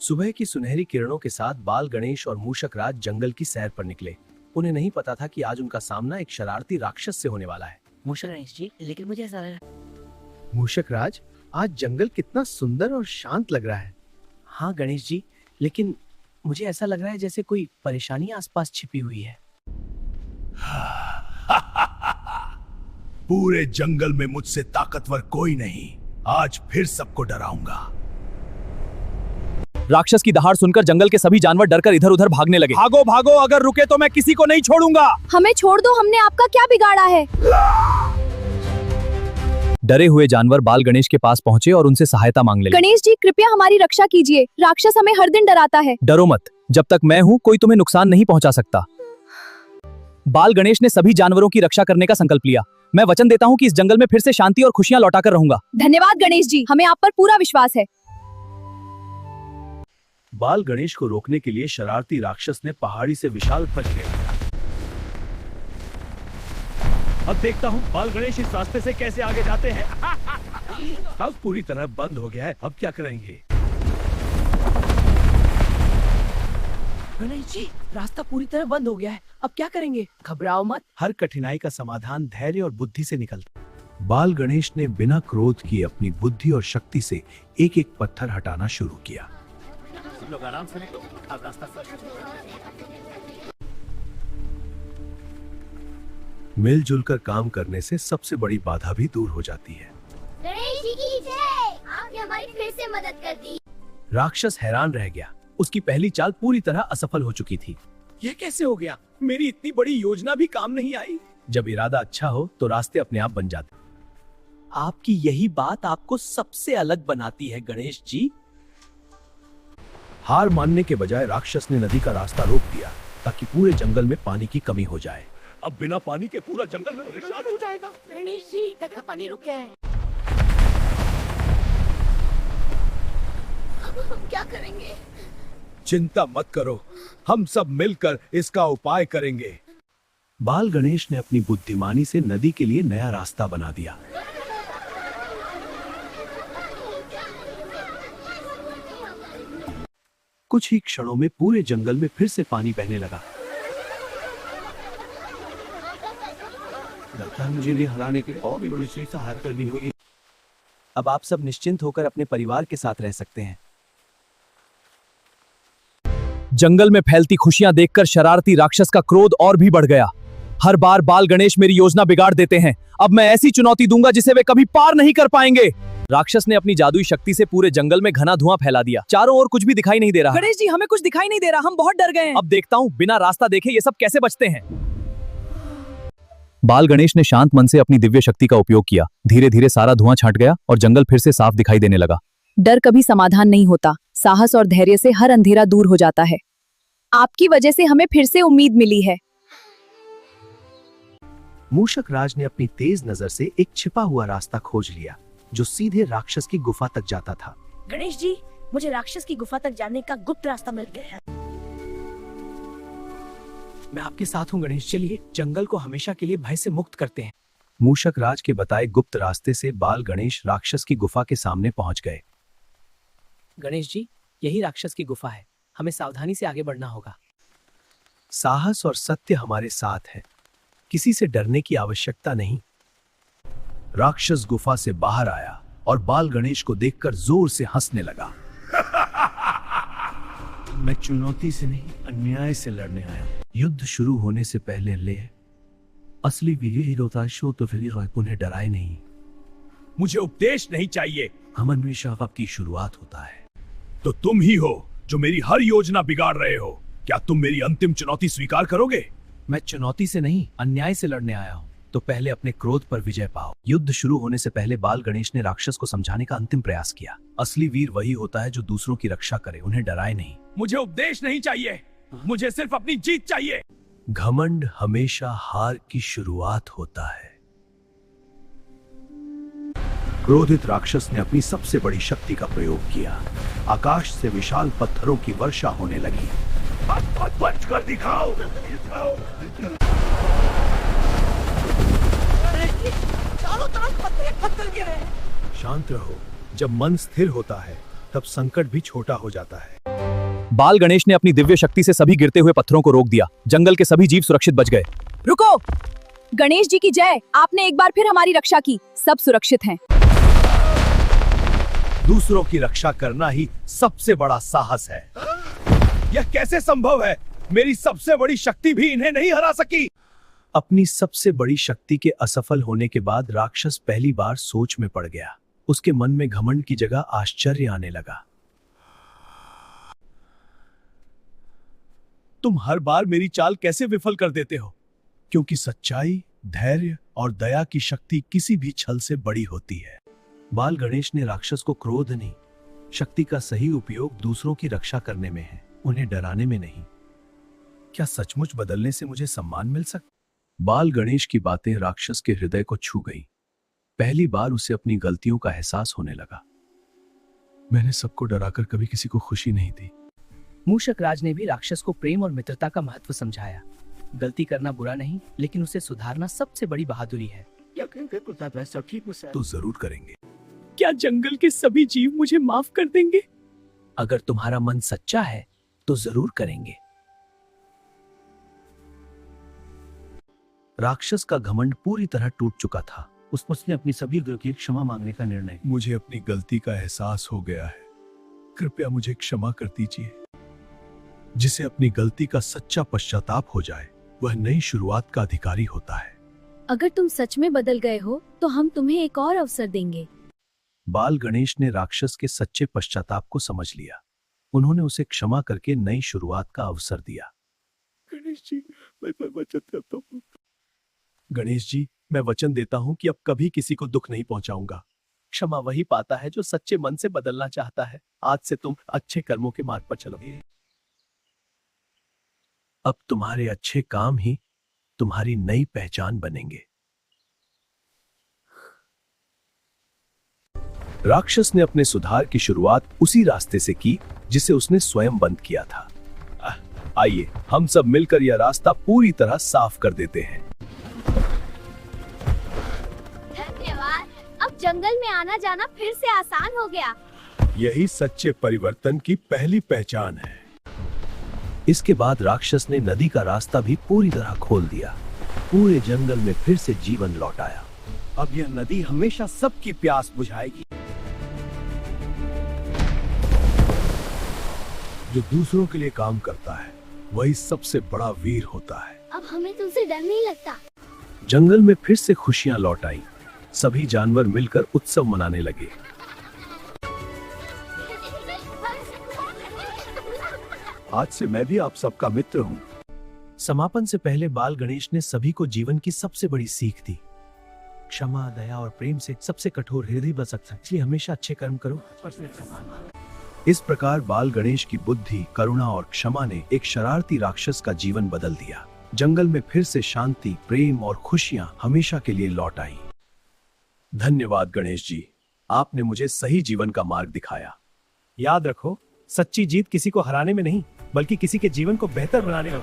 सुबह की सुनहरी किरणों के साथ बाल गणेश और मूषक राज जंगल की सैर पर निकले। उन्हें नहीं पता था कि आज उनका सामना एक शरारती राक्षस से होने वाला है। मूषक गणेश जी, लेकिन मुझे ऐसा लग रहा मूषक राज, आज जंगल कितना सुंदर और शांत लग रहा है। हाँ गणेश जी, लेकिन मुझे ऐसा लग रहा है जैसे कोई परेशानी आसपास छिपी हुई है। पूरे जंगल में मुझसे ताकतवर कोई नहीं। आज फिर सबको डराऊंगा। राक्षस की दहाड़ सुनकर जंगल के सभी जानवर डरकर इधर-उधर भागने लगे। भागो भागो, अगर रुके तो मैं किसी को नहीं छोड़ूंगा। हमें छोड़ दो, हमने आपका क्या बिगाड़ा है। डरे हुए जानवर बाल गणेश के पास पहुंचे और उनसे सहायता मांगने लगे। गणेश जी, कृपया हमारी रक्षा कीजिए। राक्षस हमें हर दिन डराता है। डरो मत, जब तक मैं हूं कोई तुम्हें नुकसान नहीं पहुंचा सकता। बाल गणेश ने सभी जानवरों की रक्षा करने का संकल्प लिया। मैं वचन देता हूं कि इस जंगल में फिर से शांति और खुशियां लौटाकर रहूंगा। धन्यवाद गणेश जी, हमें आप पर पूरा विश्वास है। बाल गणेश को रोकने के लिए शरारती राक्षस ने पहाड़ी से विशाल फल फेंका। अब देखता हूँ बाल गणेश इस रास्ते से कैसे आगे जाते हैं। अब पूरी तरह बंद हो गया है, अब क्या करेंगे? गणेश जी, रास्ता पूरी तरह बंद हो गया है, अब क्या करेंगे? घबराओ मत। हर कठिनाई का समाधान धैर्य और बुद्धि से निकलता। बाल गणेश ने बिना क्रोध किए अपनी बुद्धि और शक्ति से एक एक पत्थर हटाना शुरू किया। लोग आराम से निकलो, अब रास्ता मिलजुल कर काम करने से सबसे बड़ी बाधा भी दूर हो जाती है। गणेश जी की जय, आपने हमारी फिर से मदद कर दी। राक्षस हैरान रह गया। उसकी पहली चाल पूरी तरह असफल हो चुकी थी। ये कैसे हो गया? मेरी इतनी बड़ी योजना भी काम नहीं आई। जब इरादा अच्छा हो तो रास्ते अपने आप बन जाते। आपकी यही बात आपको सबसे अलग बनाती है गणेश जी। हार मानने के बजाय राक्षस ने नदी का रास्ता रोक दिया ताकि पूरे जंगल में पानी की कमी हो जाए। अब बिना पानी के पूरा जंगल में परेशान हो जाएगा। गणेश जी, तक पानी रुक गया है। अब हम क्या करेंगे? चिंता मत करो, हम सब मिलकर इसका उपाय करेंगे। बाल गणेश ने अपनी बुद्धिमानी से नदी के लिए नया रास्ता बना दिया। कुछ ही क्षणों में पूरे जंगल में फिर से पानी बहने लगा। लगता है मुझे इन्हें हराने के और भी बड़ी सहायता करनी होगी। अब आप सब निश्चिंत होकर अपने परिवार के साथ रह सकते हैं। जंगल में फैलती खुशियां देखकर शरारती राक्षस का क्रोध और भी बढ़ गया। हर बार बाल गणेश मेरी योजना बिगाड़ देते हैं। अब मैं ऐसी चुनौती दूंगा जिसे वे कभी पार नहीं कर पाएंगे। राक्षस ने अपनी जादुई शक्ति से पूरे जंगल में घना धुआं फैला दिया। चारों ओर कुछ भी दिखाई नहीं दे रहा। गणेश जी, हमें कुछ दिखाई नहीं दे रहा, हम बहुत डर गए हैं। अब देखता हूँ बिना रास्ता देखे ये सब कैसे बचते हैं। बाल गणेश ने शांत मन से अपनी दिव्य शक्ति का उपयोग किया। धीरे धीरे सारा धुआं छंट गया और जंगल फिर से साफ दिखाई देने लगा। डर कभी समाधान नहीं होता, साहस और धैर्य से हर अंधेरा दूर हो जाता है। आपकी वजह से हमें फिर से उम्मीद मिली है। मूषक राज ने अपनी तेज नजर से एक छिपा हुआ रास्ता खोज लिया जो सीधे राक्षस की गुफा तक जाता था। गणेश जी, मुझे राक्षस की गुफा तक जाने का गुप्त रास्ता मिल गया है। मैं आपके साथ हूँ गणेश, चलिए जंगल को हमेशा के लिए भय से मुक्त करते हैं। मूषक राज के बताए गुप्त रास्ते से बाल गणेश राक्षस की गुफा के सामने पहुंच गए। गणेश जी, यही राक्षस की गुफा है, हमें सावधानी से आगे बढ़ना होगा। साहस और सत्य हमारे साथ है, किसी से डरने की आवश्यकता नहीं। राक्षस गुफा से बाहर आया और बाल गणेश को देखकर जोर से हंसने लगा। मैं चुनौती से नहीं, अन्याय से लड़ने आया। युद्ध शुरू होने से पहले ले असली वीर होता शो तो फिर उन्हें डराए नहीं। मुझे उपदेश नहीं चाहिए, हम हमेशा आपकी शुरुआत होता है। तो तुम ही हो जो मेरी हर योजना बिगाड़ रहे हो। क्या तुम मेरी अंतिम चुनौती स्वीकार करोगे? मैं चुनौती से नहीं, अन्याय से लड़ने आया हूँ। तो पहले अपने क्रोध पर विजय पाओ। युद्ध शुरू होने से पहले बाल गणेश ने राक्षस को समझाने का अंतिम प्रयास किया। असली वीर वही होता है जो दूसरों की रक्षा करे, उन्हें डराए नहीं। मुझे उपदेश नहीं चाहिए, मुझे सिर्फ अपनी जीत चाहिए। घमंड हमेशा हार की शुरुआत होता है। क्रोधित राक्षस ने अपनी सबसे बड़ी शक्ति का प्रयोग किया। आकाश से विशाल पत्थरों की वर्षा होने लगी। बच कर दिखाओ। चारों तरफ पत्थर गिरे हैं। शांत रहो, जब मन स्थिर होता है तब संकट भी छोटा हो जाता है। बाल गणेश ने अपनी दिव्य शक्ति से सभी गिरते हुए पत्थरों को रोक दिया। जंगल के सभी जीव सुरक्षित बच गए। रुको! गणेश जी की जय! आपने एक बार फिर हमारी रक्षा की। सब सुरक्षित हैं। दूसरों की रक्षा करना ही सबसे बड़ा साहस है। यह कैसे संभव है? मेरी सबसे बड़ी शक्ति भी इन्हें नहीं हरा सकी। अपनी सबसे बड़ी शक्ति के असफल होने के बाद राक्षस पहली बार सोच में पड़ गया। उसके मन में घमंड की जगह आश्चर्य आने लगा। तुम हर बार मेरी चाल कैसे विफल कर देते हो? क्योंकि सच्चाई, धैर्य और दया की शक्ति किसी भी छल से बड़ी होती है। बाल गणेश ने राक्षस को क्रोध नहीं, शक्ति का सही उपयोग दूसरों की रक्षा करने में है, उन्हें डराने में नहीं। क्या सचमुच बदलने से मुझे सम्मान मिल सकता? बाल गणेश की बातें राक्षस के हृदय को छू गई। पहली बार उसे अपनी गलतियों का एहसास होने लगा। मैंने सबको डराकर कभी किसी को खुशी नहीं दी। मूषक राज ने भी राक्षस को प्रेम और मित्रता का महत्व समझाया। गलती करना बुरा नहीं, लेकिन उसे सुधारना सबसे बड़ी बहादुरी है। तो जरूर करेंगे। क्या जंगल के सभी जीव मुझे माफ कर देंगे? अगर तुम्हारा मन सच्चा है तो जरूर करेंगे। राक्षस का घमंड पूरी तरह टूट चुका था। उसने अपनी सभी गलतियों की क्षमा मांगने का निर्णय। मुझे अपनी गलती का एहसास हो गया है, कृपया मुझे क्षमा कर दीजिए। जिसे अपनी गलती का सच्चा पश्चाताप हो जाए, वह नई शुरुआत का अधिकारी होता है। अगर तुम सच में बदल गए हो तो हम तुम्हें एक और अवसर देंगे। बाल गणेश ने राक्षस के सच्चे पश्चाताप को समझ लिया। उन्होंने उसे क्षमा करके नई शुरुआत का अवसर दिया। गणेश जी, मैं वचन देता हूं। गणेश जी, मैं वचन देता हूं कि अब कभी किसी को दुख नहीं पहुंचाऊंगा। क्षमा वही पाता है जो सच्चे मन से बदलना चाहता है। आज से तुम अच्छे कर्मों के मार्ग पर चलोगे। अब तुम्हारे अच्छे काम ही तुम्हारी नई पहचान बनेंगे। राक्षस ने अपने सुधार की शुरुआत उसी रास्ते से की जिसे उसने स्वयं बंद किया था। आइए हम सब मिलकर यह रास्ता पूरी तरह साफ कर देते हैं। धन्यवाद। अब जंगल में आना जाना फिर से आसान हो गया। यही सच्चे परिवर्तन की पहली पहचान है। इसके बाद राक्षस ने नदी का रास्ता भी पूरी तरह खोल दिया। पूरे जंगल में फिर से जीवन लौट आया। अब यह नदी हमेशा सबकी प्यास बुझाएगी। जो दूसरों के लिए काम करता है वही सबसे बड़ा वीर होता है। अब हमें तुमसे डर नहीं लगता। जंगल में फिर से खुशियां लौट आई। सभी जानवर मिलकर उत्सव मनाने लगे। आज से मैं भी आप सबका मित्र हूँ। समापन से पहले बाल गणेश ने सभी को जीवन की सबसे बड़ी सीख दी। क्षमा, दया और प्रेम से सबसे कठोर हृदय बच सकता है, इसलिए हमेशा अच्छे कर्म करो। इस प्रकार बाल गणेश की बुद्धि, करुणा और क्षमा ने एक शरारती राक्षस का जीवन बदल दिया। जंगल में फिर से शांति, प्रेम और खुशियां हमेशा के लिए लौट आई। धन्यवाद गणेश जी, आपने मुझे सही जीवन का मार्ग दिखाया। याद रखो, सच्ची जीत किसी को हराने में नहीं, बल्कि किसी के जीवन को बेहतर बनाने में।